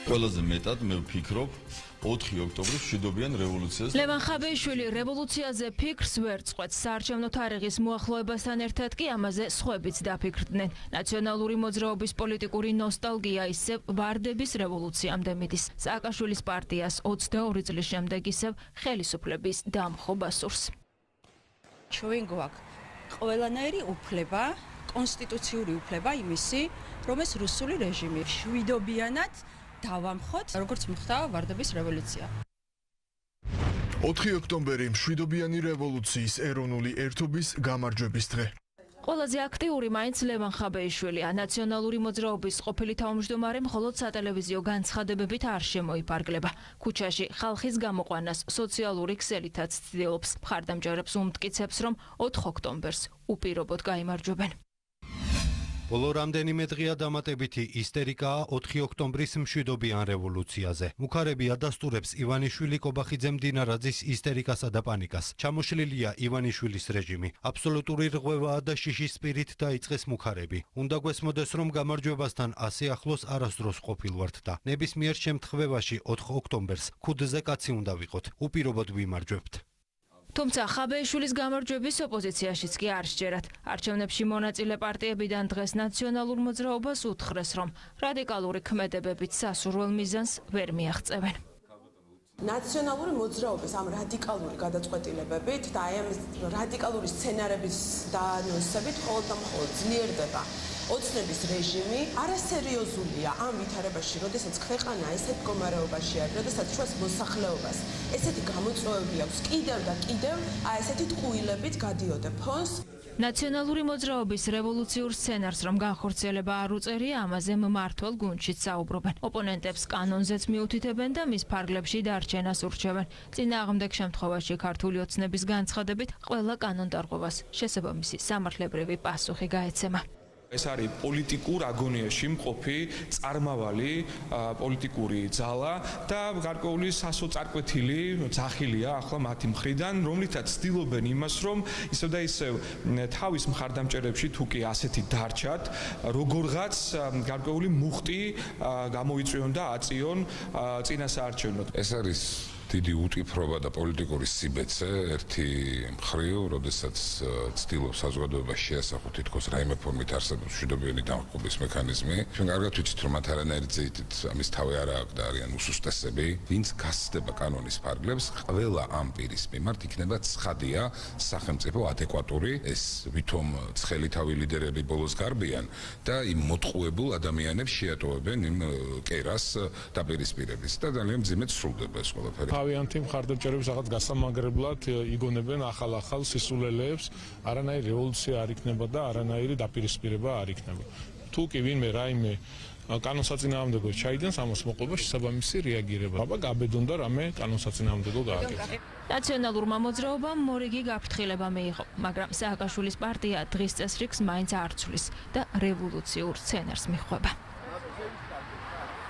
ყველაზე მეტად მე ვფიქრობ 4 ოქტომბრის მშვიდობიან რევოლუციას. ლევან ხაბეიშვილი რევოლუციაზე ფიქრს ვერ წყვეტს. საარჩევნო თარიღის მოახლოებასთან ერთად კი ამაზე სხვებიც დაფიქრდნენ. ნაციონალური მოძრაობის პოლიტიკური ნოსტალგია ისევ ვარდების რევოლუციამდე მიდის. სააკაშვილის პარტიას 22 წლის შემდეგ ისევ ხელისუფლების დამხობა სურს. ჩვენ გვაქვს ყველანაირი უფლება, კონსტიტუციური უფლება იმისი, რომ ეს რუსული რეჟიმი მშვიდობიანად დავამხოთ, როგორც მოხდა ვარდების რევოლუცია. 4 ოქტომბერი მშვიდობიანი რევოლუციის ეროვნული ერთობის გამარჯვების დღე. ყველაზე აქტიური მაინც ლევან ხაბეიშვილია. ნაციონალური მოძრაობის ყოფილი თავმჯდომარე მხოლოდ სატელევიზიო განცხადებებით არ შემოიფარგლება. ქუჩაში ხალხის გამოყვანას სოციალური ქსელითაც ცდილობს. მხარდამჭერებს უმტკიცებს, რომ 4 ოქტომბერს უპირობოდ გაიმარჯვებენ. ბოლო რამდენიმე დღეა დამატებითი ისტერიკაა 4 ოქტომბრის მშვიდობიან რევოლუციაზე. მუქარები ადასტურებს ივანიშვილი კობახიძემ დინარაძის ისტერიკასა და პანიკას. ჩამოშლილია ივანიშვილის რეჟიმი. აბსოლუტური რღვევაა და შიშის პირით დაიწყეს მუქარები. უნდა გვესმოდეს, რომ გამარჯვებასთან ასე ახლოს არასდროს ყოფილვართ და ნებისმიერ შემთხვევაში 4 ოქტომბერს ქუდზე კაცი უნდა ვიყოთ. უპირობოდ ვიმარჯვებთ. თუმცა ხაბეიშვილის გამარჯვების ოპოზიციაშიც კი არ სჯერათ. არჩევნებში მონაწილე პარტიებიდან დღეს ნაციონალურ მოძრაობას უთხრეს, რომ რადიკალური ქმედებებით სასურველ მიზანს ვერ მიაღწევენ. ნაციონალური მოძრაობის ამ რადიკალური გადაწყვეტილებებით და აი ამ რადიკალური სცენარების დაანონსებით მხოლოდ და მხოლოდ ძლიერდება ოცნების რეჟიმი. არასერიოზულია ამ ვითარებაში, როდესაც ქვეყანა ესეთ მდგომარეობაში არის, როდესაც ჩვენს მოსახლეობას ესეთი გამოწვევები აქვს კიდევ და კიდევ აი ესეთი ტყუილებით გადიოდა ფონს. ნაციონალური მოძრაობის რევოლუციურ სცენარს რომ განხორციელება არ უწერია, ამაზე მმართველ გუნდშიც საუბრობენ. ოპონენტებს კანონზეც მიუთითებენ და მის ფარგლებში დარჩენას ურჩევენ. წინააღმდეგ შემთხვევაში ქართული ოცნების განცხადებით ყველა კანონდარღვევას შესაბამისი სამართლებრივი პასუხი გაეცემა. ეს არის პოლიტიკურ აგონიაში მყოფი წარმავალი პოლიტიკური ძალა და გარკვეული სასოწარკვეთილი ძახილია ახლა მათი მხრიდან, რომლითაც ცდილობენ იმას, რომ ისევ და ისევ თავის მხარდამჭერებში თუ კი ასეთი დარჩათ, როგორღაც გარკვეული მუხტი გამოიწვიონ და აწიონ წინასაარჩევნოდ. ეს არის დიდი უტიფრობა და პოლიტიკური სიბეცე ერთი მხრივ, როდესაც ცდილობს საზოგადოებას შეასახოთ თითქოს რაიმე ფორმით არსებობს მშვიდობიანი დამხობის მექანიზმი. ჩვენ კარგად ვიცით, რომ მათ არანაირი ძირითით ამის თავი არ აქვს და არიან უსუსტესები. ვინც გასცდება კანონის ფარგლებს, ყველა ამ პირის მიმართ იქნება ცხადია სახელმწიფო ადეკვატური, ეს ვითომ ცხელი თავი ლიდერები ბოლოს გარბიან და იმ მოტყუებულ ადამიანებს შეატოვებენ იმ კერას დაპირისპირების და ძალიან მძიმედ სრულდება ეს ყველაფერი. თავიანთი მხარდამჭერების რაღაც გასამაგრებლად იგონებენ ახალ სისულელეებს, არანაირი რევოლუცია არ იქნება და არანაირი დაპირისპირება არ იქნება. თუ კი ვინმე რაიმე კანონსაწინააღმდეგო ჩაიდენს, ამას მოყვება შესაბამისი რეაგირება. აბა გაბედონ და რამე კანონსაწინააღმდეგო გააკეთოს. ნაციონალურმა მოძრაობამ მორიგი გაფრთხილება მიიღო, მაგრამ სააკაშვილის პარტია დღის წესრიგს მაინც არ ცვლის და რევოლუციურ სცენარს მიჰყვება.